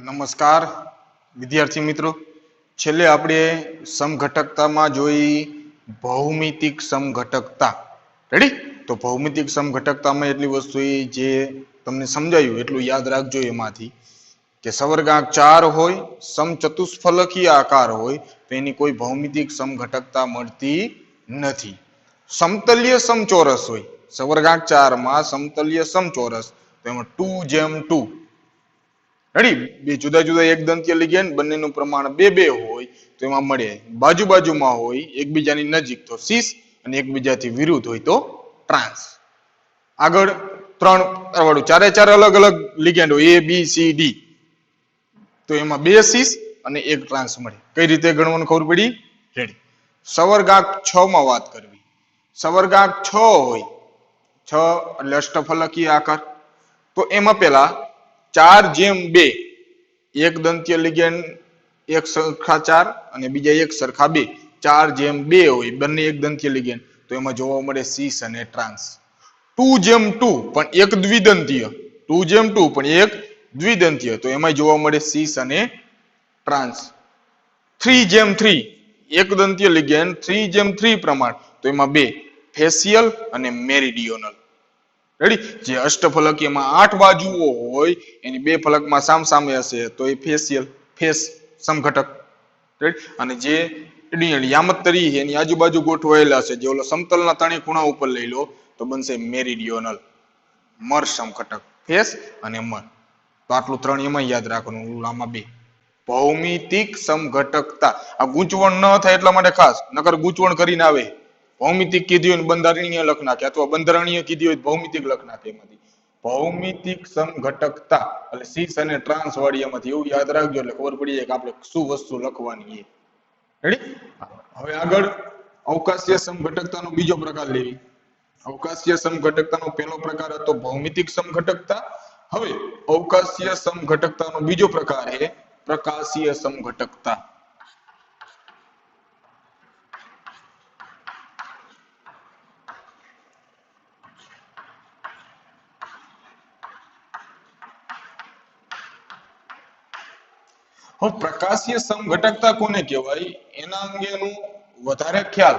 નમસ્કાર વિદ્યાર્થી મિત્રો, છેલ્લે આપણે સમઘટકતામાં જોઈ ભૌમિતિક સમઘટકતા. રેડી? તો ભૌમિતિક સમઘટકતામાં એટલી વસ્તુ જે તમને સમજાયું એટલું યાદ રાખજો. એમાંથી કે સવર્ગાંક 4 હોય, સમચતુષ્ફલકીય આકાર હોય તો એની કોઈ ભૌમિતિક સમઘટકતા મળતી નથી. સમતલ્ય સમચોરસ હોય, સવર્ગાંક 4 માં સમતલ્ય સમચોરસ, તો એમાં 2:2. રેડી? બે જુદા જુદા એક દંતીય લિગેન્ડ બંનેનું પ્રમાણ 2:2 હોય તો એમાં મળે. બાજુ બાજુમાં હોય એકબીજાની નજીક તો સિસ અને એકબીજાથી વિરુદ્ધ હોય તો ટ્રાન્સ. આગળ 3 વાળું ચારે ચાર અલગ અલગ લિગેન્ડ હોય A B C D, તો એમાં 2 સિસ અને 1 ટ્રાન્સ મળે. કઈ રીતે ગણવાનું ખબર પડી? રેડી? સવર્ગાંક 6 માં વાત કરવી. સવર્ગાંક 6 હોય, 6 એટલે અષ્ટફલકીય આકાર, તો એમાં પેલા 4:2 એક દંતીય લિગેન્ડ એક સરખા 4 અને બીજા એક સરખા 2, 4:2 હોય બંને એક દંતીય લિગેન્ડ, તો એમાં જોવા મળે સિસ અને ટ્રાન્સ. 2:2 પણ એક દ્વિદંતીય, 2:2 પણ એક દ્વિદંતીય, તો એમાં જોવા મળે સિસ અને ટ્રાન્સ. 3:3 એક દંતીય લિગેન્ડ 3:3 પ્રમાણ, તો એમાં 2 ફેશિયલ અને મેરીડિયોનલ. રેડી? જે અષ્ટફલકીયમાં 8 બાજુઓ હોય એની 2 ફલકમાં સામસામે હશે તો એ ફેશિયલ ફેસ સમઘટક. રેડી? અને જે યામત્તરી એની આજુબાજુ ગોઠવાયેલા છે, જે ઓલો સમતલના ત્રણેય ખૂણા ઉપર લઈ લો તો બનશે મેરીડિયોનલ. મર સમઘટક, ફેસ અને મર. તો આટલું 3 એમાં યાદ રાખવાનું. આમાં 2 ભૌમિતિક સમઘટકતા. આ ગૂંચવણ ન થાય એટલા માટે ખાસ, નકર ગૂંચવણ કરીને આવે. ભૌમિતિક કીધી હોય બંધારણીય લખ નાખે, અથવા બંધારણીય કીધી હોય ભૌમિતિક લખ નાખે. એમાંથી ભૌમિતિક સમઘટકતા એટલે સિસ અને ટ્રાન્સ વાળી એમાંથી એવું યાદ રાખજો એટલે ખબર પડી જાય કે આપણે શું વસ્તુ લખવાની છે. રેડી? હવે આગળ અવકાશીય સમઘટકતાનો બીજો પ્રકાર લેવી. અવકાશીય સમઘટકતાનો પહેલો પ્રકાર હતો ભૌમિતિક સમઘટકતા. હવે અવકાશીય સમઘટકતાનો બીજો પ્રકાર છે પ્રકાશીય સમઘટકતા. હવે પ્રકાશીય સમઘટકતા કોને કહેવાય એના અંગેનું વધારે ખ્યાલ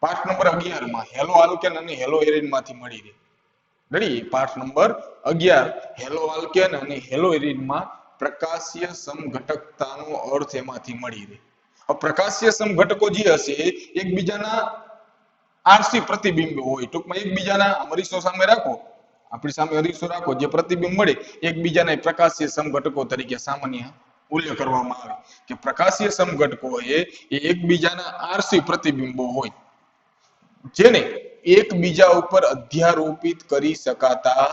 પાઠ નંબર 11 માં હેલો આલ્કેન અને હેલો એરિન માંથી મળી રહે. રેડી? પાઠ નંબર 11 હેલો આલ્કેન અને હેલો એરિન માં પ્રકાશીય સમઘટકતાનો અર્થ એમાંથી મળી રહે. હવે પ્રકાશીય સમઘટકો જે હશે એકબીજાના આરસી પ્રતિબિંબો હોય. ટૂંકમાં એકબીજાના અરીસો સામે રાખો, આપણી સામે અરીસો રાખો, જે પ્રતિબિંબ મળે એકબીજાના પ્રકાશીય સમઘટકો તરીકે સામાન્ય ઉલ્લેખ કરવામાં આવે કે પ્રકાશીય સમઘટકો એ એકબીજાના આરસી પ્રતિબિંબો હોય જેને એકબીજા ઉપર અધ્યારોપિત કરી શકાતા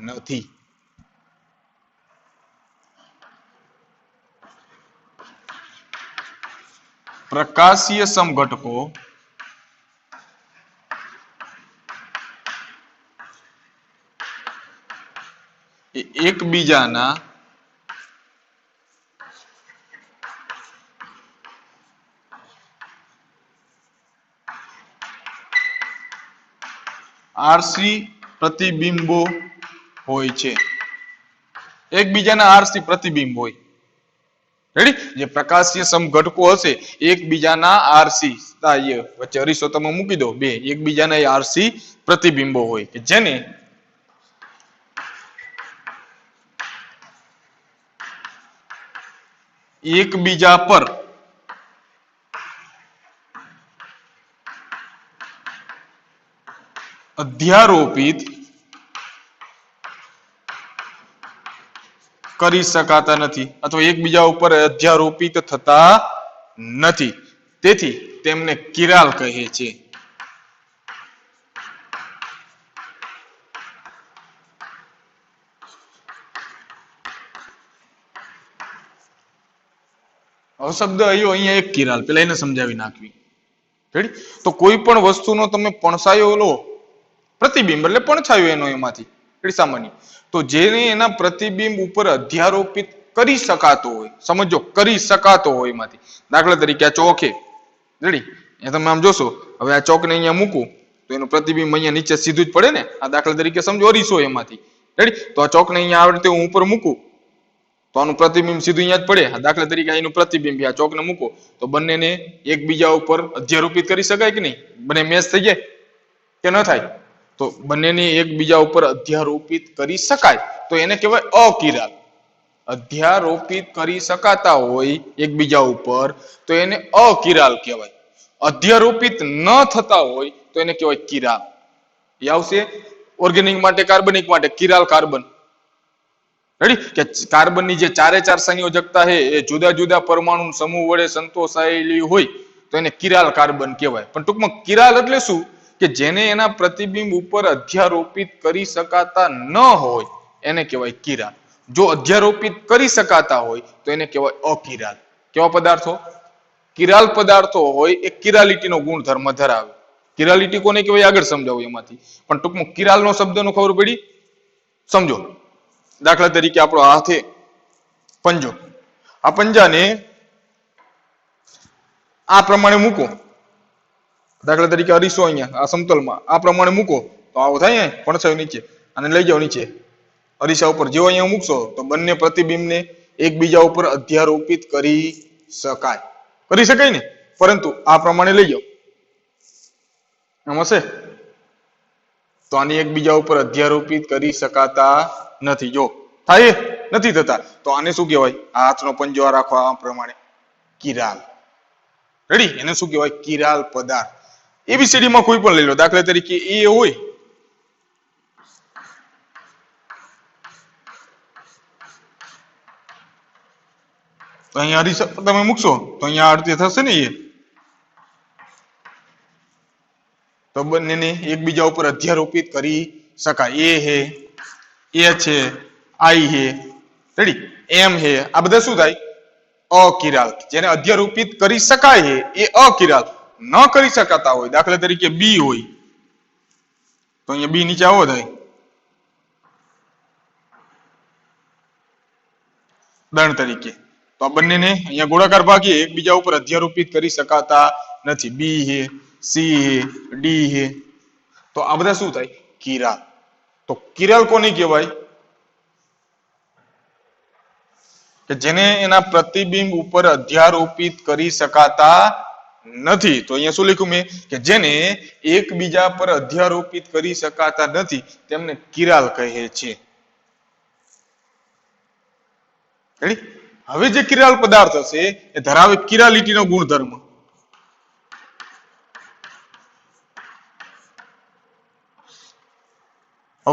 નથી. પ્રકાશીય સમઘટકો એકબીજાના આરસી પ્રતિબિંબો હોય છે. એકબીજાના આરસી પ્રતિબિંબ હોય. રેડી? જે પ્રકાશીય સમઘટકો હશે એકબીજાના આરસી વચ્ચે અરીસો તમે મૂકી દો, બે એકબીજાના આરસી પ્રતિબિંબો હોય કે જેને એકબીજા પર અધ્યારોપિત કરી શકાતા નથી અથવા એકબીજા ઉપર અધ્યારોપિત થતા નથી. તેથી તેમને કિરાલ કહે છે. શબ્દ અહીંયા એક કિરાલ, પેલા એને સમજાવી નાખવી. રેડી? તો કોઈ પણ વસ્તુનો તમે પણસાયો લો, પ્રતિબિંબ એટલે પડછાયો એનો એમાંથી સામાન્ય, તો જેને એના પ્રતિબિંબ ઉપર અધ્યારોપિત કરી શકાતો હોય, સમજો કરી શકાતો હોય એમાંથી, દાખલા તરીકે આ ચોક છે. રેડી? એ તમે આમ જોશો, હવે આ ચોકને અહીંયા મૂકું તો એનું પ્રતિબિંબ અહીંયા નીચે સીધું જ પડે ને. આ દાખલા તરીકે સમજો અરીસો એમાંથી. રેડી? તો આ ચોકને અહીંયા આ રીતે હું ઉપર મૂકું તો આનું પ્રતિબિંબ સીધું અહીંયા જ પડે. દાખલા તરીકે એનું પ્રતિબિંબ આ ચોકને મૂકો તો બંનેને એકબીજા ઉપર અધ્યારોપિત કરી શકાય કે નહીં? બંને મેચ થઈ જાય કે ન થાય? તો બંનેને એકબીજા ઉપર અધ્યારોપિત કરી શકાય તો એને કહેવાય અકિરાલ. અધ્યારોપિત કરી શકાતા હોય એકબીજા ઉપર તો એને અકિરાલ કહેવાય. અધ્યારોપિત ન થતા હોય તો એને કહેવાય કિરાલ. એ આવશે ઓર્ગેનિક માટે, કાર્બનિક માટે કિરાલ કાર્બન. રેડી? કે કાર્બનની જે 4 સંયોજકતા છે એ જુદા જુદા પરમાણુ સમૂહ વડે સંતોષાયેલી હોય તો એને કિરાલ કાર્બન કહેવાય. પણ ટૂંકમાં કિરાલ એટલે શું? કે જેને એના પ્રતિબિંબ ઉપર અધ્યારોપિત કરી શકાતા ન હોય એને કહેવાય કિરાલ. જો અધ્યારોપિત કરી શકાતા હોય તો એને કહેવાય અકિરાલ. કેવા પદાર્થો? કિરાલ પદાર્થો હોય એ કિરાલિટીનો ગુણધર્મ ધરાવે. કિરાલિટી કોને કહેવાય આગળ સમજાવું એમાંથી, પણ ટૂંકમાં કિરાલનો શબ્દનો ખબર પડી? સમજો. દાખલા તરીકે આપણો હાથે પંજો, આ પંજાને આ પ્રમાણે મૂકો. દાખલા તરીકે અરીસો અહીંયા આ સમતલમાં આ પ્રમાણે મૂકો તો આવો થાય, પડછાયો નીચે, અને લઈ જાઓ નીચે અરીસા ઉપર. જેવો અહીંયા મૂકશો તો બંને પ્રતિબિંબને એકબીજા ઉપર અધ્યારોપિત કરી શકાય. કરી શકાય ને? પરંતુ આ પ્રમાણે લઈ જાઓ આમ હશે તો આને એકબીજા ઉપર અધ્યારોપિત કરી શકાતા નથી. જો થાય નથી થતા તો આને શું કહેવાય? આ હાથનો પંજો રાખો આ પ્રમાણે કિરાલ. રેડી? એને શું કહેવાય? કિરાલ પદાર્થ. એબીસીડી માં કોઈ પણ લઈ લો. દાખલા તરીકે એ હોય તો અહીંયા અરીસા તમે મૂકશો તો અહીંયા અર્થે થશે ને એ, તો બંનેને એકબીજા ઉપર અધ્યારોપિત કરી શકાય. એ હે, એ છે, આઈ હે, રેડી, એમ હે, આ બધા શું થાય? અકિરાલ. જેને અધ્યારોપિત કરી શકાય છે એ અકિરાલ. ન કરી શકાતા હોય, દાખલા તરીકે બી હોય તો અહીંયા બી નીચે આવો થાય દળ તરીકે. તો આ બંનેને અહીંયા ગોળાકાર ભાગીએ એકબીજા ઉપર અધ્યારોપિત કરી શકાતા નથી. બી હે, સી હે, ડી હે, તો આ બધા શું થાય? કિરાલ. તો કિરાલ કોને કહેવાય? કે જેને એના પ્રતિબિંબ ઉપર અધ્યારોપિત કરી શકાતા નથી. તો અહીંયા શું લખ્યું મેં? કે જેને એકબીજા પર અધ્યારોપિત કરી શકાતા નથી તેમને કિરાલ કહે છે. હવે જે કિરાલ પદાર્થ હશે એ ધરાવે કિરાલિટીનો ગુણધર્મ.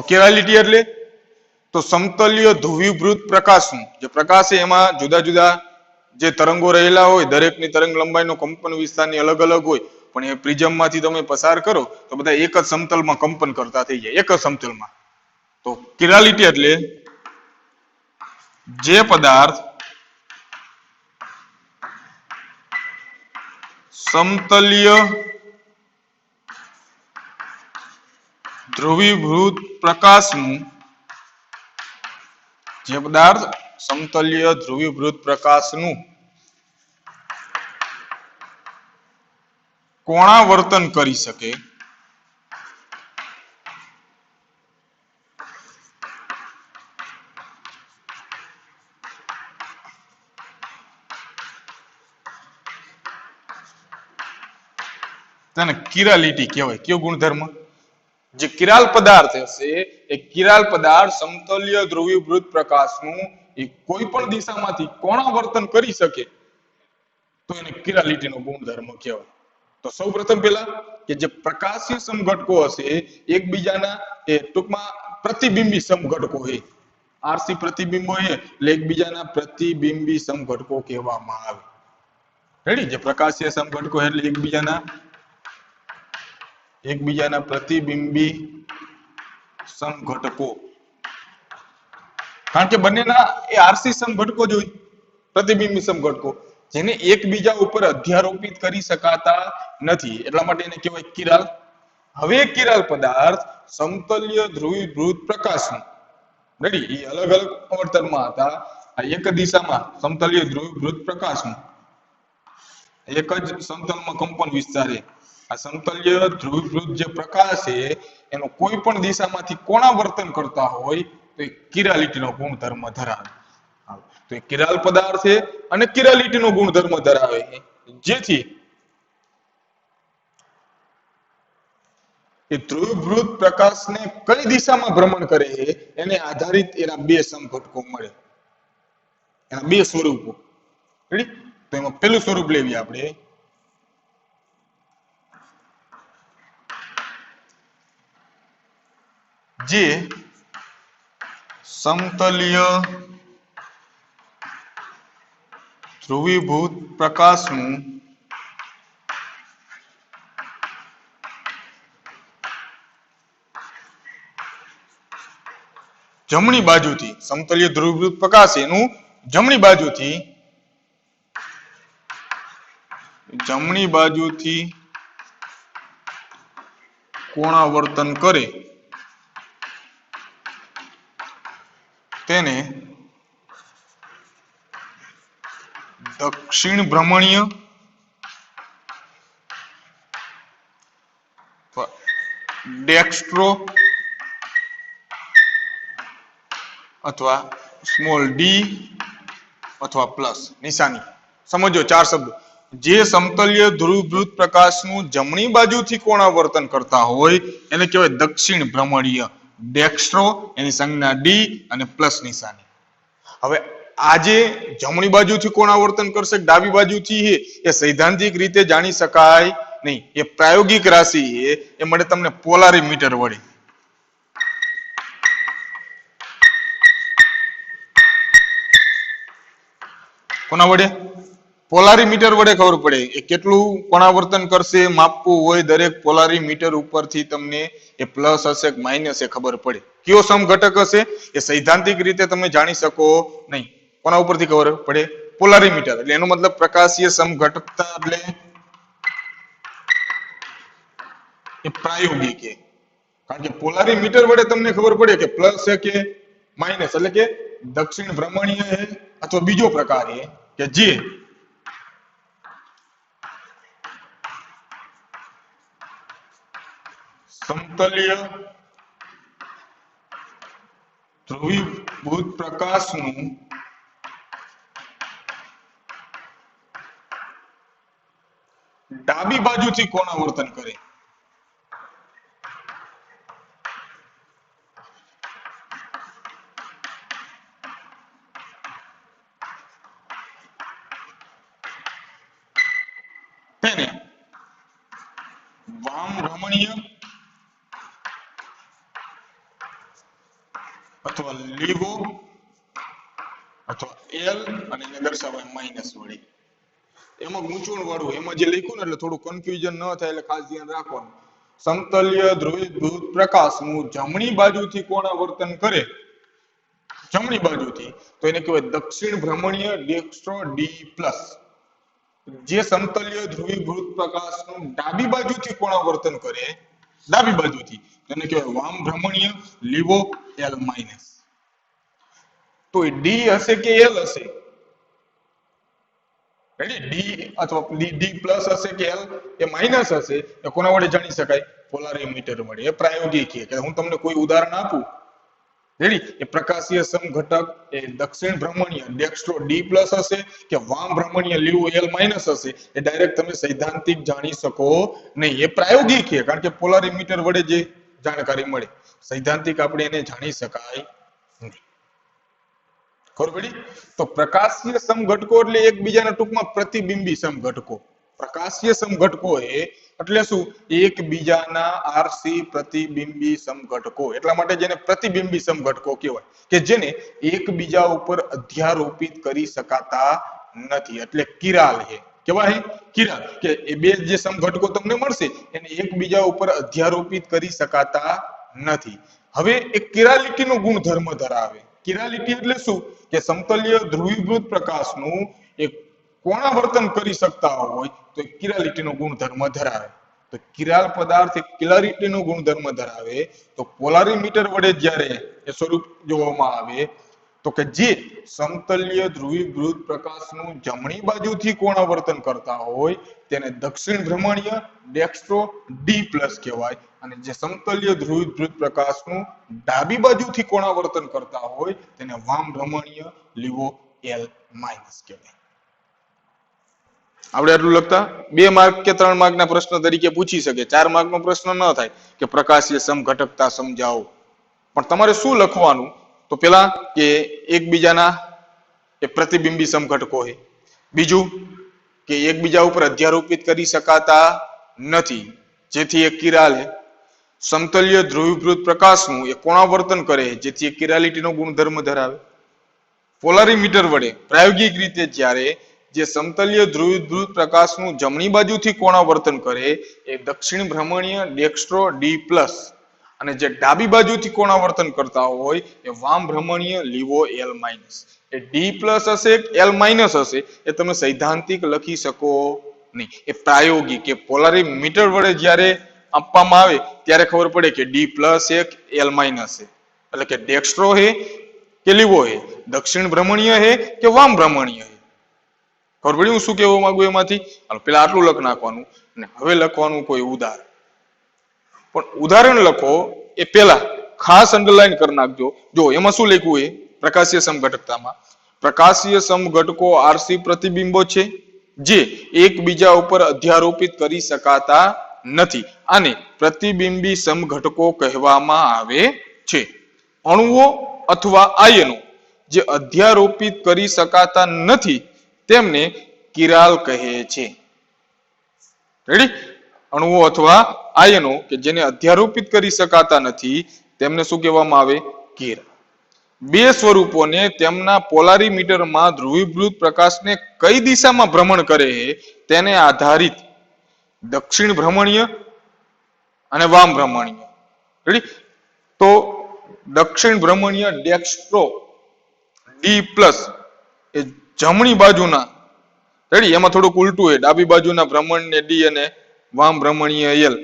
કિરાલિટી એટલે તો સમતલીય ધ્રુવીભૂત પ્રકાશનું જે પ્રકાશ છે એમાં જુદા જુદા જે તરંગો રહેલા હોય, દરેકની તરંગ લંબાઈનો કંપન વિસ્તારની અલગ અલગ હોય, પણ એ પ્રિઝમ માંથી તમે પસાર કરો તો બધા એક જ સમતલમાં કંપન કરતા થઈ જાય, એક જ સમતલમાં. તો કિરાલિટી એટલે જે પદાર્થ સમતલીય ધ્રુવીભૂત પ્રકાશનું કોણાવર્તન કરી શકે તેને કિરાલિટી કહેવાય. કયો ગુણધર્મ? જે કિરાલ પદાર્થ હશે એ કિરાલ પદાર્થ સમતલીય ધ્રુવીભૂત પ્રકાશનું એ કોઈ પણ દિશામાંથી કોણાવર્તન કરી શકે તો એને કિરાલિટીનો ગુણધર્મ કહેવાય. તો સૌપ્રથમ પહેલા કે જે પ્રકાશીય સમઘટકો હશે એકબીજાના એ ટૂંકમાં પ્રતિબિંબી સમઘટકો છે. આરસી પ્રતિબિંબો છે એટલે એકબીજાના પ્રતિબિંબી સમઘટકો કહેવામાં આવે. રેડી? જે પ્રકાશીય સમઘટકો એટલે એકબીજાના પ્રતિબિંબી સમઘટકો. કારણ કે બંનેના એ આરસી સમઘટકો જ હોય, પ્રતિબિંબી સમઘટકો, જેને એકબીજા ઉપર અધ્યારોપિત કરી શકાતા નથી, એટલા માટે એને કહેવાય કિરાલ. હવે કિરાલ પદાર્થ સમતલીય ધ્રુવીભૂત પ્રકાશનું, રેડી, એ અલગ અલગ આવર્તનમાં હતા. આ એક દિશામાં સમતલીય ધ્રુવીભૂત પ્રકાશનું એક જ સમતલમાં કંપન વિસ્તારે આ સમતલીય ધ્રુવીભૂત જે પ્રકાશ છે એનો કોઈ પણ દિશામાંથી કોણાવર્તન કરતા હોય તો એ કિરાલિટીનો ગુણધર્મ ધરાવે. તો એ કિરાલ પદાર્થ છે અને કિરાલિટીનો ગુણધર્મ ધરાવે છે, જેથી એ ધ્રુવીભૂત પ્રકાશને કઈ દિશામાં ભ્રમણ કરે છે એને આધારિત એના બે સમઘટકો મળે, એના બે સ્વરૂપો. રેડી? તો એમાં પેલું સ્વરૂપ લેવી આપણે, જે સમતલીય ધ્રુવીભૂત પ્રકાશનું જમણી બાજુથી, સમતલીય ધ્રુવીભૂત પ્રકાશ એનું જમણી બાજુથી કોણાવર્તન કરે તેને દક્ષિણ ભ્રમણીય ડેક્સ્ટ્રો અથવા સ્મોલ ડી અથવા પ્લસ નિશાની. સમજો ચાર શબ્દો. જે સમતલીય ધ્રુવીભૂત પ્રકાશનું જમણી બાજુથી કોણાવર્તન કરતા હોય એને કહેવાય દક્ષિણ ભ્રમણીય. ડેક્સ્ટ્રો એની સંજ્ઞા ડી અને પ્લસ નિશાની. હવે આ જે જમણી બાજુથી કોણાવર્તન કરશે ડાબી બાજુથી એ સૈદ્ધાંતિક રીતે જાણી શકાય નહીં, એ પ્રાયોગિક રાશિ એ મળે તમને પોલારીમીટર વડે. કોના વડે? પોલારીમીટર વડે ખબર પડે એ કેટલું કોણાવર્તન કરશે, માપવું હોય દરેક પોલારીમીટર ઉપરથી તમને એ પ્લસ હશે કે માઇનસ એ ખબર પડે. કયો સમઘટક હશે એ સૈદ્ધાંતિક રીતે તમે જાણી શકો નહીં. કોના ઉપરથી ખબર પડે? પોલારીમીટર. એટલે એનો મતલબ પ્રકાશીય સમઘટકતા એટલે એ પ્રાયોગિક છે, કારણ કે પોલારીમીટર વડે તમને ખબર પડે કે પ્લસ છે કે માઇનસ, એટલે કે દક્ષિણ ભ્રમણીય છે અથવા બીજો પ્રકાર છે કે જે સમતલીય ધ્રુવીભૂત પ્રકાશનું ડાબી બાજુથી કોણાવર્તન કરે. તેને વામ ભ્રમણીય અથવા લીવો અથવા એલ અને એને દર્શાવાય માઇનસ વડે. એમાં ગૂંચવણ વાળું એમાં જે લખ્યું ને એટલે થોડું કન્ફ્યુઝન ન થાય એટલે ખાસ ધ્યાન રાખવાનું. સમતલીય ધ્રુવીભૂત પ્રકાશનું જમણી બાજુથી કોણાવર્તન કરે, જમણી બાજુથી, તો એને કહેવાય દક્ષિણ ભ્રમણીય ડેક્સ્ટ્રો ડી પ્લસ. જે સમતલીય ધ્રુવીભૂત પ્રકાશનું ડાબી બાજુથી કોણાવર્તન કરે, ડાબી બાજુથી, એને કહેવાય વામ ભ્રમણીય લીવો એલ માઇનસ. તો એ ડી હશે કે એલ હશે? ડી અથવા ડી પ્લસ હશે કે એલ એ માઇનસ હશે એ કોના વડે જાણી શકાય? પોલારીમીટર વડે. એ પ્રાયોગિક છે કે હું તમને કોઈ ઉદાહરણ આપું, રેડી, એ પ્રકાશીય સમઘટક એ દક્ષિણ ભ્રમણીય ડેક્સ્ટ્રો ડી પ્લસ હશે કે વામ ભ્રમણીય લીવો એલ માઇનસ હશે એ ડાયરેક્ટ તમે સૈદ્ધાંતિક જાણી શકો નહીં. એ પ્રાયોગિક છે કારણ કે પોલારીમીટર વડે જે જાણકારી મળે, સૈદ્ધાંતિક આપણે એને જાણી શકાય નહીં. ખબર પડી? તો પ્રકાશીય સમઘટકો એટલે એકબીજાના ટૂંકમાં પ્રતિબિંબી સમઘટકો. પ્રકાશીય સમઘટકો એટલે શું? એકબીજાના આરસી પ્રતિબિંબી સમઘટકો. એટલા માટે જેને પ્રતિબિંબી સમઘટકો કહેવાય કે જેને એકબીજા ઉપર અધ્યારોપિત કરી શકાતા નથી, એટલે કિરાલ છે. કેવા છે? કિરાલ. કે એ બે જે સમઘટકો તમને મળશે એને એકબીજા ઉપર અધ્યારોપિત કરી શકાતા નથી. હવે એક કિરાલિટીનો ગુણધર્મ ધરાવે. કિરાલિટી એટલે શું? કે સમતલીય ધ્રુવીભૂત પ્રકાશનું એક કોણાવર્તન કરી શકતા હોય તો કિરાલિટીનો ગુણધર્મ ધરાવે. તો કિરાલ પદાર્થ કિરાલિટીનો ગુણધર્મ ધરાવે તો પોલારીમીટર વડે જ્યારે એ સ્વરૂપ જોવામાં આવે તો કે જે સમતલીય ધ્રુવીભૂત પ્રકાશનું જમણી બાજુથી કોણાવર્તન કરતા હોય તેને દક્ષિણ ભ્રમણીય ડેક્સ્ટ્રો ડી પ્લસ કહેવાય, અને જે સમતલીય ધ્રુવીભૂત પ્રકાશનું ડાબી બાજુથી કોણાવર્તન કરતા હોય તેને વામ ભ્રમણીય લીવો એલ માઇનસ કહેવાય. આપણે આટલું લખતા 2 માર્ક કે 3 માર્કના પ્રશ્ન તરીકે પૂછી શકે, 4 માર્કનો પ્રશ્ન ન થાય કે પ્રકાશીય સમઘટકતા સમજાવો. પણ તમારે શું લખવાનું? તો પેલા કે એકબીજાના એ પ્રતિબિંબી સમઘટકો છે. બીજું કે એકબીજા ઉપર અધ્યારોપિત કરી શકાતા નથી, જેથી એક કિરાલ સમતલ્ય ધ્રુવીભૂત પ્રકાશનું એ કોણાવર્તન કરે જેથી એ કિરાલિટીનો ગુણધર્મ ધરાવે. પોલારીમીટર વડે પ્રાયોગિક રીતે જ્યારે જે સમતલ્ય ધ્રુવીભૂત પ્રકાશનું જમણી બાજુથી કોણાવર્તન કરે એ દક્ષિણ ભ્રમણીય ડેક્સ્ટ્રો ડી પ્લસ, અને જે ડાબી બાજુથી કોણાવર્તન કરતા હોય એ વામ ભ્રમણીય લીવો એલ માઇનસ. એ ડી પ્લસ હશે એલ માઇનસ હશે એ તમે સૈદ્ધાંતિક લખી શકો નહીં. એ પ્રાયોગિક કે પોલારીમીટર વડે જ્યારે આપવામાં આવે ત્યારે ખબર પડે કે ડી પ્લસ એક એલ માઇનસ છે, એટલે કે ડેક્સ્ટ્રો હે કે લીવો હે, દક્ષિણ ભ્રમણીય હે કે વામ ભ્રમણીય હે. ખબર પડી હું શું કહેવા માંગુ એમાંથી? પેલા આટલું લખ નાખવાનું અને હવે લખવાનું કોઈ ઉદાહરણ. પણ ઉદાહરણ લખો એ પેલા ખાસ અંડરલાઈન કરી નાખજો. જો એમાં શું લખ્યું છે પ્રકાશીય સમઘટકતામાં, પ્રકાશીય સમઘટકો આરસી પ્રતિબિંબો છે જે એકબીજા ઉપર અધ્યારોપિત કરી શકાતા નથી. આને પ્રતિબિંબી સમઘટકો કહેવામાં આવે છે. અણુઓ અથવા આયનો જે અધ્યારોપિત કરી શકાતા નથી તેમને કિરાલ કહે છે. રેડી? અણુઓ અથવા આયનો કે જેને અધ્યારોપિત કરી શકાતા નથી તેમને શું કહેવામાં આવે? કિરાલ. બે સ્વરૂપોને તેમના પોલારીમીટરમાં ધ્રુવીભૂત પ્રકાશને કઈ દિશામાં ભ્રમણ કરે છે તેને આધારિત દક્ષિણ ભ્રમણીય અને વામ ભ્રમણીય. રેડી? તો દક્ષિણ ભ્રમણીય ડેક્સ્ટ્રો ડી પ્લસ એ જમણી બાજુના, રેડી, એમાં થોડુંક ઉલટું છે, ડાબી બાજુના ભ્રમણ ને ડી અને વામ ભ્રમણીય એલ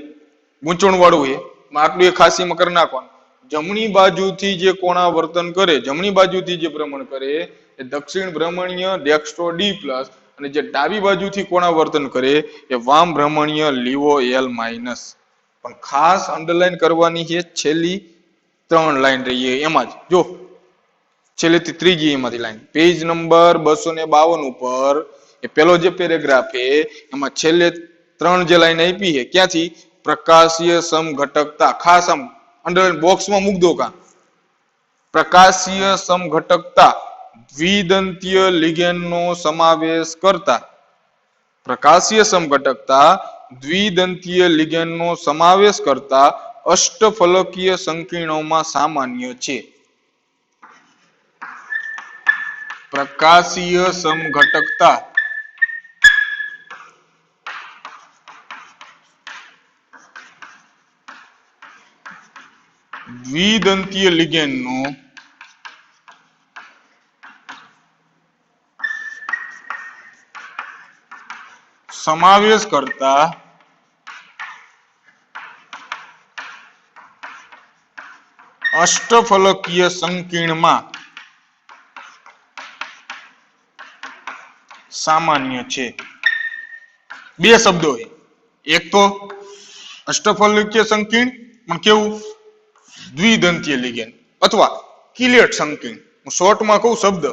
ગૂંચવણ વાળું છે. આટલું એ ખાસીમાં કરી નાખવાનું. જમણી બાજુથી જે કોણાવર્તન કરે, જમણી બાજુથી જે ભ્રમણ કરે એ દક્ષિણ ભ્રમણીય ડેક્સ્ટ્રો ડી પ્લસ, અને જે ડાબી બાજુથી કોણાવર્તન કરે એ વામ ભ્રમણીય લીવો એલ માઇનસ. પણ ખાસ અંડરલાઈન કરવાની છે છેલ્લી 3 લાઈન રહી એમાં જ. જો છેલ્લેથી ત્રીજી એમાંથી લાઈન પેજ નંબર 252 ઉપર એ પેલો જે પેરેગ્રાફ છે એમાં છેલ્લે 3 જે લાઈન આપી છે ક્યાંથી? પ્રકાશીય સમઘટકતા. ખાસ આમ અંડરલાઈન બોક્સમાં મૂક દો કા. પ્રકાશીય સમઘટકતા દ્વિદંતીય લિગેન્ડનો સમાવેશ કરતા, પ્રકાશીય સમઘટકતા દ્વિદંતીય લિગેન્ડનો સમાવેશ કરતા અષ્ટફલકીય સંકીર્ણોમાં સામાન્ય છે. પ્રકાશીય સમઘટકતા દ્વિદંતીય લિગેન્ડનો સમાવેશ કરતા અષ્ટફલકીય સંકીર્ણમાં સામાન્ય છે. બે શબ્દો છે, એક તો અષ્ટફલકીય સંકીર્ણ પણ કેવું? દ્વિદંતીય લિગેન્ડ અથવા કિલેટ સંકીર્ણ. હું શોર્ટમાં કહું શબ્દ.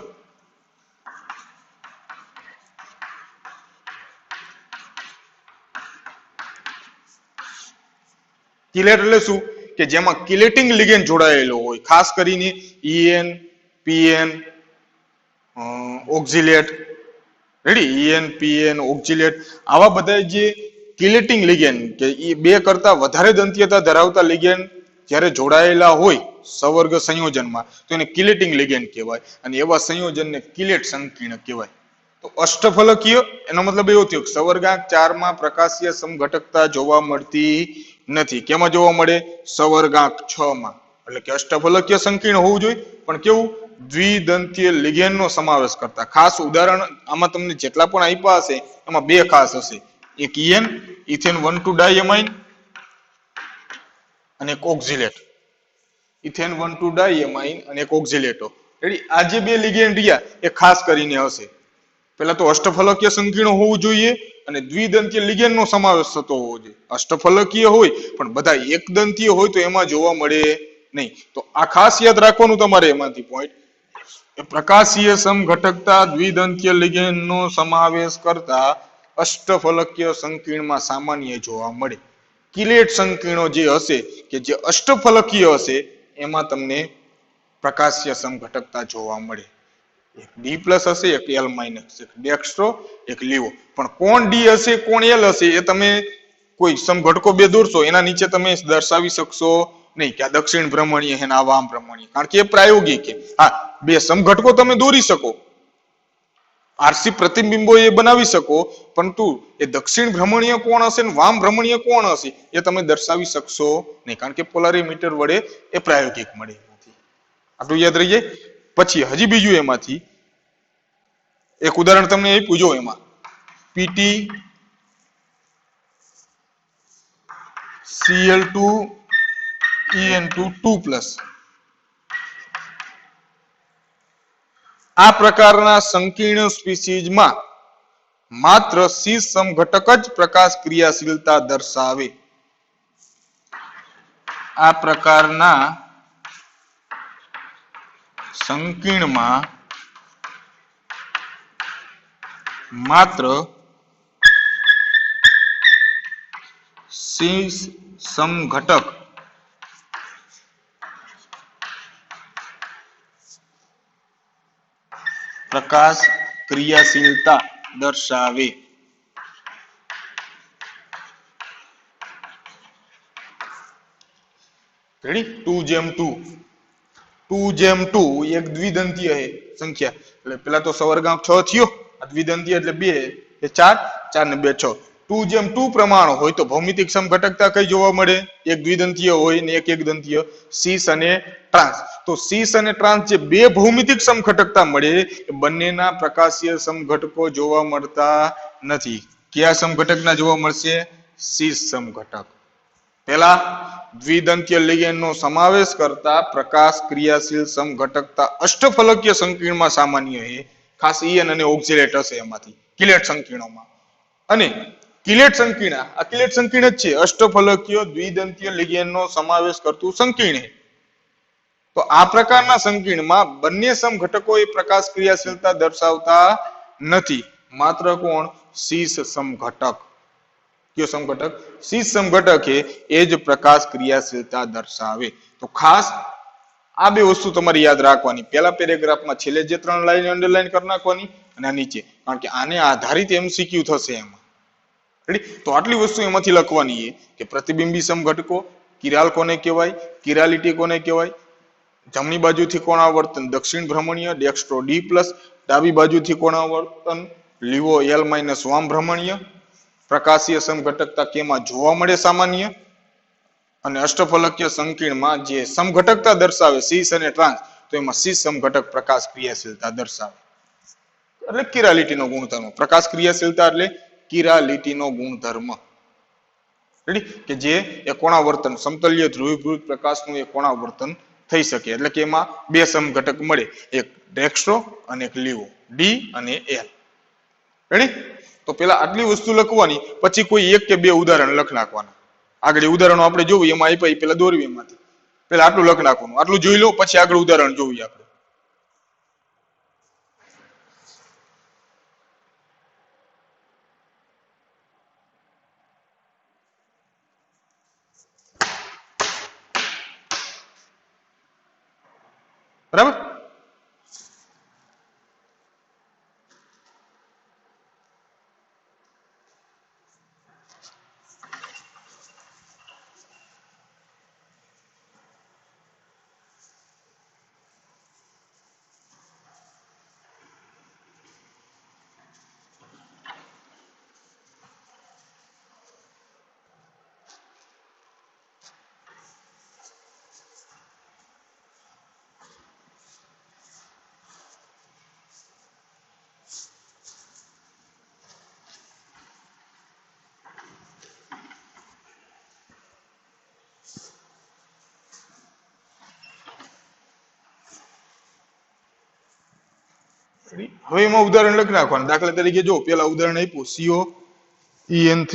કિલેટ એટલે શું? કે જેમાં કિલેટિંગ લિગેન્ડ જોડાયેલો હોય, ખાસ કરીને EN, PN, oxalate. Ready? EN, PN, oxalate આવા બધા જે કિલેટિંગ લિગેન્ડ કે એ બે કરતા વધારે દંતીયતા ધરાવતા લિગેન્ડ જ્યારે જોડાયેલા હોય સવર્ગ સંયોજનમાં તો એને કિલેટિંગ લિગેન્ડ કહેવાય, અને એવા સંયોજનને કિલેટ સંકીર્ણ કહેવાય. તો અષ્ટફલકીય એનો મતલબ એવો થયો કે સવર્ગાંક 4 માં પ્રકાશીય સમઘટકતા જોવા મળતી નથી. કેમાં જોવા મળે? સવર્ગાંક 6 માં. એટલે કે અષ્ટફલકીય સંકીર્ણ હોવું જોઈએ પણ કેવું? દ્વિદંતીય લિગેન્ડનો સમાવેશ કરતા. ખાસ ઉદાહરણ આમાં તમને જેટલા પણ આપ્યા હશે એમાં બે ખાસ હશે, એક ઈએન ઇથેન 1,2 ડાયમાઇન અને એક ઓક્ઝિલેટ. ઇથેન 1,2 ડાયમાઇન અને એક ઓક્ઝિલેટો. રેડી? આ જે બે લિગેન્ડ રહ્યા એ ખાસ કરીને હશે. પેલા તો અષ્ટફલકીય સંકીર્ણ હોવું જોઈએ અને દ્વિદંતીય લિગેન્ડનો સમાવેશ થતો હોવો જોઈએ. અષ્ટફલકીય હોય પણ બધા એકદંતીય હોય તો એમાં જોવા મળે નહીં. તો આ ખાસ યાદ રાખવાનું તમારે એમાંથી પોઈન્ટ. પ્રકાશીય સમઘટકતા દ્વિદંતીય લિગેન્ડનો સમાવેશ કરતા અષ્ટફલકીય સંકીર્ણમાં સામાન્ય જોવા મળે. કિલેટ સંકીર્ણો જે હશે કે જે અષ્ટફલકીય હશે એમાં તમને પ્રકાશીય સમઘટકતા જોવા મળે. એક ડી પ્લસ હશે, એક એલ માઇનસ, એક ડેક્સ્ટ્રો, એક લીવો. પણ કોણ ડી હશે કોણ એલ હશે એ તમે કોઈ સમઘટકો બે દોરશો એના નીચે તમે દર્શાવી શકશો નહીં કે આ દક્ષિણ ભ્રમણીય છે ને આ વામ ભ્રમણીય, કારણ કે એ પ્રાયોગિક છે. હા, બે સમઘટકો તમે દોરી શકો, આરસી પ્રતિબિંબો એ બનાવી શકો, પરંતુ એ દક્ષિણ ભ્રમણીય કોણ હશે ને વામ ભ્રમણીય કોણ હશે એ તમે દર્શાવી શકશો નહીં, કારણ કે પોલારીમીટર વડે એ પ્રાયોગિક મળે. આટલું યાદ રહી જાય. પછી હજી બીજું એમાંથી એક ઉદાહરણ તમને આપ્યું જો, એમાં પીટી Cl2 En2 2+. આ પ્રકારના સંકીર્ણ સ્પીસીઝમાં માત્ર સીસ સમઘટક જ પ્રકાશ ક્રિયાશીલતા દર્શાવે. આ પ્રકારના સંકીર્ણમાં માત્ર સીસ સમઘટક પ્રકાશ ક્રિયાશીલતા દર્શાવે. રેડી? 2:2 2:2 એક દ્વિદંતીય છે સંખ્યા, એટલે પેલા તો સવર્ગાંક 6 થયો, આ દ્વિદંતીય એટલે 2 એ 4, 4 ને 2 6. 2:2 પ્રમાણ હોય તો ભૌમિતિક સમઘટકતા કઈ જોવા મળે? એક દ્વિદંતીય હોય ને એક એકદંતીય, સીસ અને ટ્રાન્સ. તો સીસ અને ટ્રાન્સ જે બે ભૌમિતિક સમઘટકતા મળે એ બંનેના પ્રકાશીય સમઘટકો જોવા મળતા નથી. કયા સમઘટકના જોવા મળશે? સીસ સમઘટક. પહેલા દ્વિદંતીય લિગેન્ડનો સમાવેશ કરતા પ્રકાશ ક્રિયાશીલ સમઘટકતા અષ્ટફલકીય સંકીર્ણમાં સામાન્ય છે. ખાસ ઈએન અને ઓક્ઝેલેટ હશે એમાંથી કિલેટ સંકીર્ણોમાં. અને કિલેટ સંકીર્ણ, આ કિલેટ સંકીર્ણ જ છે, અષ્ટફલકીય દ્વિદંતીય લિગેન્ડનો સમાવેશ કરતું સંકીર્ણ. તો આ પ્રકારના સંકીર્ણમાં બંને સમઘટકો એ પ્રકાશ ક્રિયાશીલતા દર્શાવતા નથી. માત્ર કોણ? સીસ સમઘટક. કયો સમઘટક? સીસ સમઘટક એ જ પ્રકાશ ક્રિયાશીલતા દર્શાવે. તો ખાસ આ બે વસ્તુ તમારે યાદ રાખવાની. પહેલા પેરેગ્રાફમાં છેલ્લે જે 3 લાઈન અંડરલાઈન કરી નાખવાની અને આ નીચે, કારણ કે આને આધારિત એમસીક્યુ થશે એમાં. રેડી? તો આટલી વસ્તુ એમાંથી લખવાની છે કે પ્રતિબિંબી સમઘટકો, કિરાલ કોને કહેવાય, કિરાલિટી કોને કહેવાય, જમણી બાજુથી કોણાવર્તન દક્ષિણ ભ્રમણીય ડેક્સ્ટ્રો ડી પ્લસ, ડાબી બાજુથી કોણાવર્તન લીવો એલ માઇનસ વામ ભ્રમણીય, પ્રકાશીય સમઘટકતા કેમાં જોવા મળે સામાન્ય, અને અષ્ટફલકીય સંકીર્ણમાં જે સમઘટકતા દર્શાવે સીસ અને ટ્રાન્સ, તો એમાં સીસ સમઘટક પ્રકાશ ક્રિયાશીલતા દર્શાવે. એટલે કિરાલિટીનો ગુણધર્મ. પ્રકાશ ક્રિયાશીલતા એટલે કિરાલિટીનો ગુણધર્મ. રેડી? કે જે એ કોણાવર્તન સમતલ્ય ધ્રુવીભૂત પ્રકાશનું એ કોણાવર્તન થઈ શકે. એટલે કે એમાં બે સમઘટક મળે, એક ડેક્સ્ટ્રો અને એક લીવો, ડી અને એલ. રેડી? તો પેલા આટલી વસ્તુ લખવાની, પછી કોઈ એક કે બે ઉદાહરણ લખ નાખવાના. આગળ ઉદાહરણો આપણે જોવું એમાં આપ્યા પેલા દોરવી એમાંથી. પેલા આટલું લખ નાખવાનું, આટલું જોઈ લો, પછી આગળ ઉદાહરણ જોવું આપણે. બરાબર? હવે એમાં ઉદાહરણ લખી નાખવાનું. દાખલા તરીકે જો પેલા ઉદાહરણ આપ્યું COEN3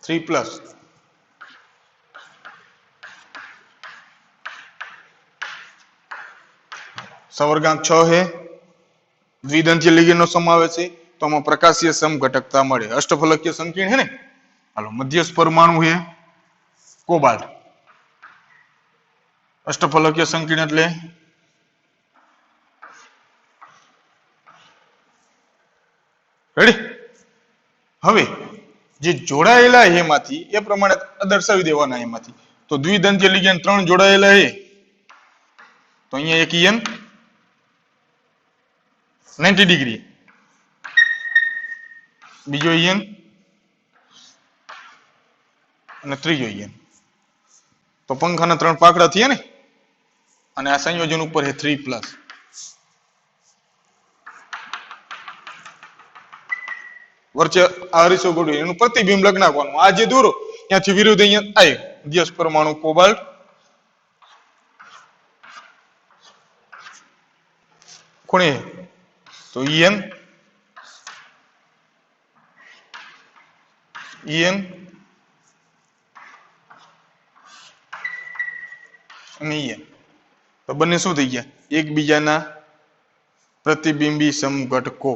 3+. સવર્ગાંક 6 है દ્વિદંતીય લિગેન્ડનો સમાવેશ છે તો આમાં પ્રકાશીય સમઘટકતા મળે અષ્ટફલકીય સંકીર્ણ है ને હાલો મધ્યસ્થ પરમાણુ है કોબાલ્ટ અષ્ટફલકીય સંકીર્ણ એટલે રેડી હવે જે જોડાયેલા એમાંથી એ પ્રમાણે દર્શાવી દેવાના એમાંથી તો દ્વિદંતીય લિગેન્ડ 3 જોડાયેલા છે તો અહીંયા એક ઈએન 90 ડિગ્રી બીજો ઈએન અને ત્રીજો ઈએન તો પંખાના 3 પાકડા થયા ને અને આ સંયોજન ઉપર છે 3+ વચ્ચે આ અરીસો ગોળ્યું એનું પ્રતિબિંબ લગ નાખવાનું આ જે દોરો ત્યાંથી વિરુદ્ધ અહીંયા આય મધ્યસ્થ પરમાણુ કોબાલ્ટ ખૂણે તો ઈએન અને ઈએન તો બંને શું થઈ ગયા એકબીજાના પ્રતિબિંબી સમઘટકો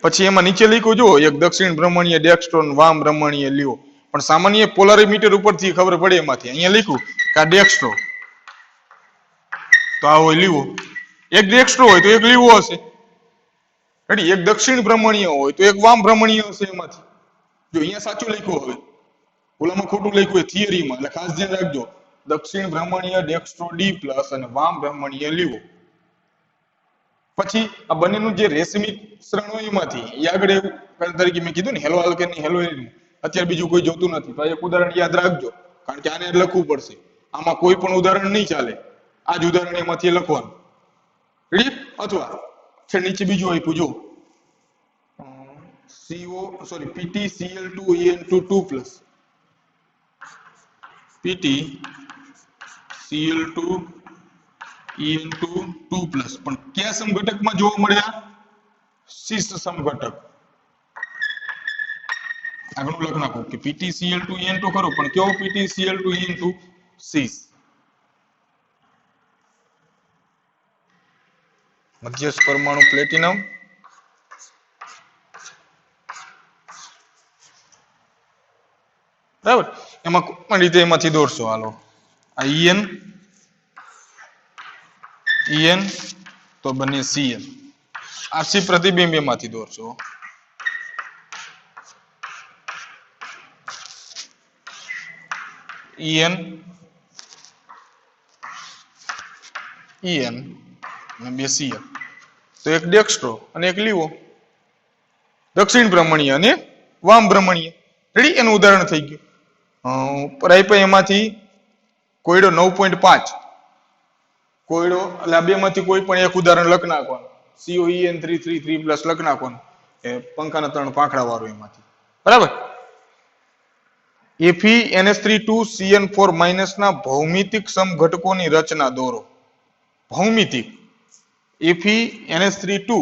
પછી એમાં નીચે લખ્યું જો એક દક્ષિણ ભ્રમણીય ડેક્સ્ટ્રોન વામ ભ્રમણીય લીવો પણ સામાન્ય પોલારીમીટર ઉપરથી ખબર પડે એમાંથી અહીંયા લખ્યું કે આ ડેક્સ્ટ્રો તો આ હોય લીવો એક ડેક્સ્ટ્રો હોય તો એક લીવો હશે રેડી એક દક્ષિણ ભ્રમણીય હોય તો એક વામ ભ્રમણીય હશે એમાંથી જો અહીંયા સાચું લખ્યું હવે ઓલામાં ખોટું લખ્યું હોય થિયરીમાં એટલે ખાસ ધ્યાન રાખજો દક્ષિણ ભ્રમણીય ડેક્સ્ટ્રો D+ અને વામ ભ્રમણીય લીવો પછી આ બંનેનું જે રેશમી શ્રેણ હોય એમાંથી એ આગળ એવું તરીકે મેં કીધું ને હેલો આલ્કેન ની હેલો એરિન અત્યારે બીજું કોઈ જોતું નથી તો એક ઉદાહરણ યાદ રાખજો કારણ કે આને લખવું પડશે આમાં કોઈ પણ ઉદાહરણ નહીં ચાલે આ જ ઉદાહરણ એમાંથી લખવાનું રેડી અથવા છે નીચે બીજું આપ્યું જો PtCl2En2 2+ PtCl2En2 2+ પણ કયા સમઘટકમાં જોવા મળ્યા શિષ્ટ સમઘટક આગળનું લખ નાખો કે PtCl2En2 ખરો પણ કેવો PtCl2En2 શિષ્ટ મધ્યસ્થ પરમાણુ પ્લેટિનમ બરાબર એમાં કોઈ રીતે એમાંથી દોરશો હાલો આ ઈએન તો બને Cl આરસી પ્રતિબિંબ એમાંથી દોરશો ઈએન અને બે Cl તો એક ડેક્સ્ટ્રો અને એક લીવો દક્ષિણ ભ્રમણીય અને વામ ભ્રમણીય રેડી એનું ઉદાહરણ થઈ ગયું પરાઈ એમાંથી કોયડો 9.5 કોયડો એટલે આ બે માંથી કોઈ પણ એક ઉદાહરણ લખ નાખવાનું COEN333+ લખ નાખવાનું એ પંખાના 3 પાંખડા વાળું એમાંથી બરાબર FeNH3 2CN4- ના ભૌમિતિક સમઘટકોની રચના દોરો ભૌમિતિક FeNH3 2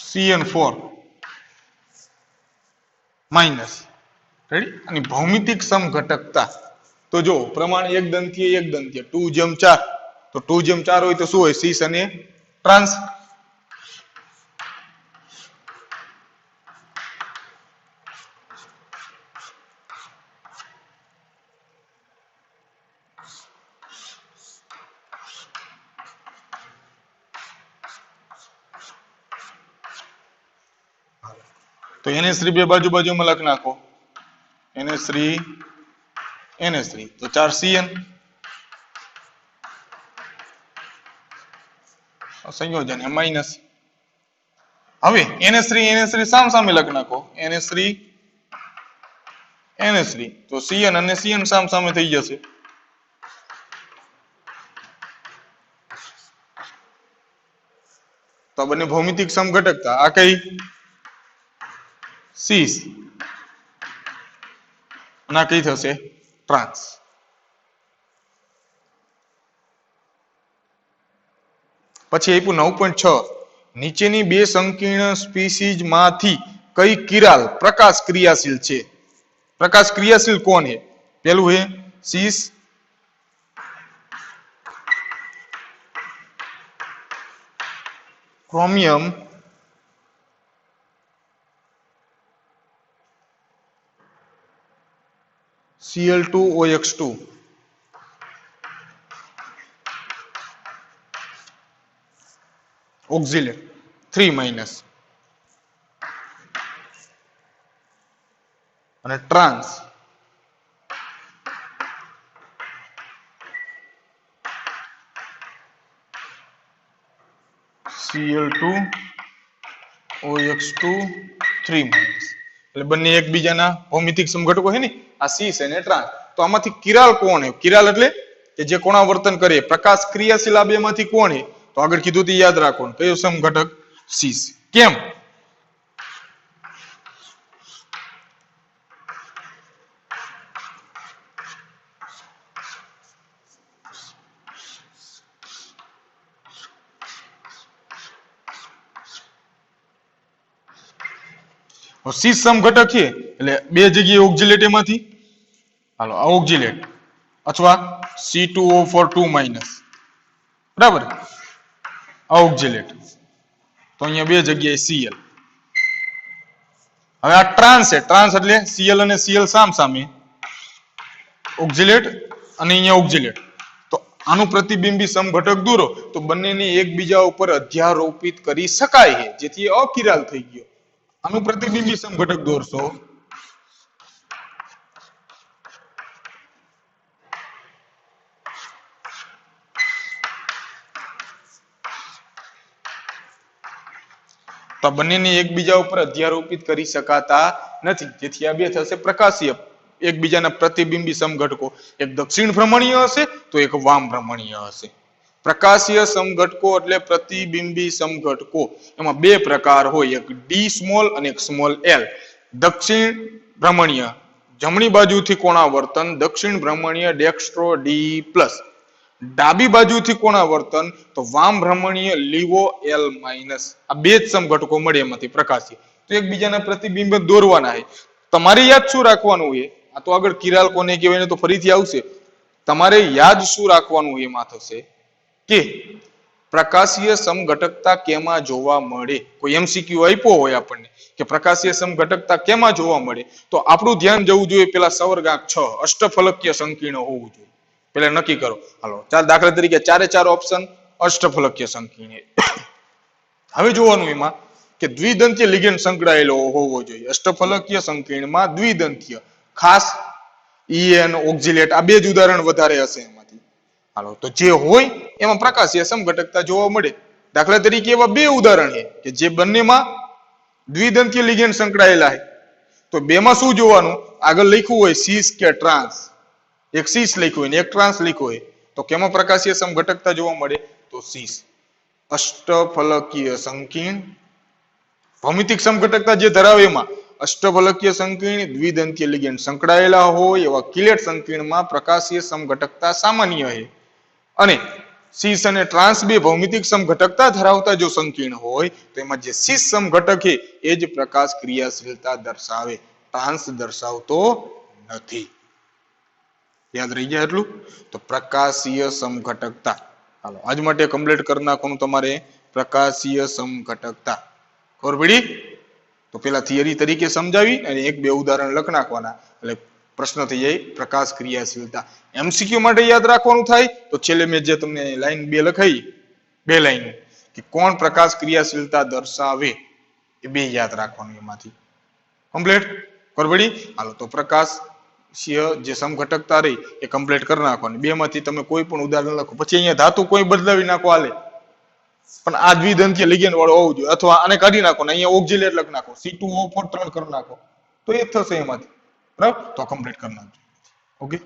CN4- રેડી અને ભૌમિતિક સમઘટકતા તો જો પ્રમાણ એક દંતીય 2:4 તો 2:4 હોય તો શું હોય સીસ અને ટ્રાન્સ તો NH3 બે બાજુમાં લખ નાખો NH3 તો 4 CN સંયોજન માઈનસ હવે NH3 સામ-સામે લખ નાખો NH3 તો CN અને CN સામ-સામે થઈ જશે તો બંને ભૌમિતિક સમઘટકતા આ કઈ સીસ ના કઈ થશે ટ્રાન્સ પછી આપ્યું 9.6 નીચેની બે સંકીર્ણ સ્પીસીઝ માંથી કઈ કિરાલ પ્રકાશ ક્રિયાશીલ છે प्रकाश क्रियाशील कौन है? पहलू है सीस क्रोमियम Cl2OX2 ઓક્ઝિલેટ 3- અને ટ્રાન્સ Cl2OX2 3- એટલે બંને એકબીજાના ભૌમિતિક સમઘટકો છે ને, આ સીસ અને ટ્રાન્સ. તો આમાંથી કિરાલ કોણ છે? કિરાલ એટલે કે જે કોણાવર્તન કરે, પ્રકાશ ક્રિયાશીલ આ બેમાંથી કોણ છે? તો આગળ કીધું તે યાદ રાખવાનું. કયો સમઘટક? સીસ. કેમ? સીસ સમઘટક છે એટલે બે જગ્યાએ ઓક્ઝિલેટ એમાંથી, હાલો આ ઓક્ઝિલેટ અથવા C2O4 બરાબર, આ ઓક્ઝિલેટ, તો અહીંયા બે જગ્યાએ Cl. હવે આ ટ્રાન્સ છે, ટ્રાન્સ એટલે Cl અને Cl સામ સામે, ઓક્ઝિલેટ અને અહીંયા ઓક્ઝિલેટ. તો આનું પ્રતિબિંબી સમઘટક દોરો તો બંનેને એકબીજા ઉપર અધ્યારોપિત કરી શકાય છે, જેથી એ અકિરાલ થઈ ગયો. આનું પ્રતિબિંબી સમઘટક દોરશો તો બંનેને એકબીજા ઉપર અધ્યારોપિત કરી શકાતા નથી, જેથી આ બે થશે પ્રકાશીય એકબીજાના પ્રતિબિંબી સમઘટકો. એક દક્ષિણ ભ્રમણીય હશે તો એક વામ ભ્રમણીય હશે. પ્રકાશીય સમઘટકો એટલે પ્રતિબિંબી સમઘટકો. એમાં બે પ્રકાર હોય, એક ડી સ્મોલ અને એક સ્મોલ એલ. દક્ષિણ ભ્રમણીય જમણી બાજુથી કોણાવર્તન, દક્ષિણ ભ્રમણીય ડેક્સ્ટ્રો ડી પ્લસ. ડાબી બાજુથી કોણાવર્તન તો વામ ભ્રમણીય લીવો એલ માઇનસ. આ બે જ સમઘટકો મળે એમાંથી પ્રકાશીય. તો એકબીજાના પ્રતિબિંબ દોરવાના છે. તમારે યાદ શું રાખવાનું છે? આ તો આગળ કિરાલ કોને કહેવાય તો ફરીથી આવશે. તમારે યાદ શું રાખવાનું એમાં થશે કે પ્રકાશીય સમઘટકતા કેમાં જોવા મળે. કોઈ એમસીક્યુ આપ્યો હોય આપણને કે પ્રકાશીય સમઘટકતા કેમાં જોવા મળે, તો આપણું ધ્યાન જવું જોઈએ પેલા સવર્ગાંક 6 અષ્ટફલકીય સંકીર્ણ હોવું જોઈએ. પેલા નક્કી કરો. હાલો, ચાર દાખલા તરીકે 4 ઓપ્શન અષ્ટફલકીય સંકીર્ણ. હવે જોવાનું એમાં કે દ્વિદંતીય લિગેન્ડ સંકળાયેલો હોવો જોઈએ. અષ્ટફલકીય સંકીર્ણમાં દ્વિદંતીય, ખાસ EN ઓક્ઝિલેટ, આ બે જ ઉદાહરણ વધારે હશે એમાંથી. હાલો, તો જે હોય એમાં પ્રકાશીય સમઘટકતા જોવા મળે. દાખલા તરીકે એવા બે ઉદાહરણ છે કે જે બંનેમાં દ્વિદંતીય લિગેન્ડ સંકળાયેલા છે. તો બેમાં શું જોવાનું? આગળ લખ્યું હોય સીસ કે ટ્રાન્સ, એક સીસ લખ્યું હોય ને એક ટ્રાન્સ લખ્યું હોય, તો કેમાં પ્રકાશીય સમઘટકતા જોવા મળે? તો સીસ. અષ્ટફલકીય સંકીર્ણ ભૌમિતિક સમઘટકતા જે ધરાવે એમાં અષ્ટફલકીય સંકીર્ણ દ્વિદંતીય લિગેન્ડ સંકળાયેલા હોય એવા કિલેટ સંકીર્ણમાં પ્રકાશીય સમઘટકતા સામાન્ય છે. અને સીસ અને ટ્રાન્સ બે ભૌમિતિક સમઘટકતા ધરાવતા જો સંકીર્ણ હોય તો એમાં જે સીસ સમઘટક છે એ જ પ્રકાશ ક્રિયાશીલતા દર્શાવે, ટ્રાન્સ દર્શાવતો નથી. યાદ રહી ગયા એટલું? તો પ્રકાશીય સમઘટકતા. હાલો, આજ માટે કમ્પ્લીટ કરી નાખવાનું તમારે પ્રકાશીય સમઘટકતા. ખબર પડી? તો પેલા થિયરી તરીકે સમજાવી અને એક બે ઉદાહરણ લખ નાખવાના એટલે પ્રશ્ન થઈ જાય પ્રકાશ ક્રિયાશીલતા. એમસીક્યુ માટે યાદ રાખવાનું થાય તો છેલ્લે મેં જે તમને લાઈન 2 લખાઈ, 2 લાઈન કે કોણ પ્રકાશ ક્રિયાશીલતા દર્શાવે, એ બે યાદ રાખવાનું એમાંથી. કમ્પ્લીટ? ખબર પડી? હાલો, તો પ્રકાશ જે સમઘટકતા રહી એ કમ્પ્લીટ કરી નાખવાની. બે માંથી તમે કોઈ પણ ઉદાહરણ લખો. પછી અહીંયા ધાતુ કોઈ બદલાવી નાખો હાલે, પણ આ દ્વિદંતીય લિગેન્ડ વાળો હોવું જોઈએ. અથવા આને કાઢી નાખો ને અહીંયા ઓક્ઝિલેટ લખી નાખો, C2O4 3 કરી નાખો, તો એ જ થશે એમાંથી. બરાબર? તો કમ્પ્લીટ કરી નાખજો. ઓકે.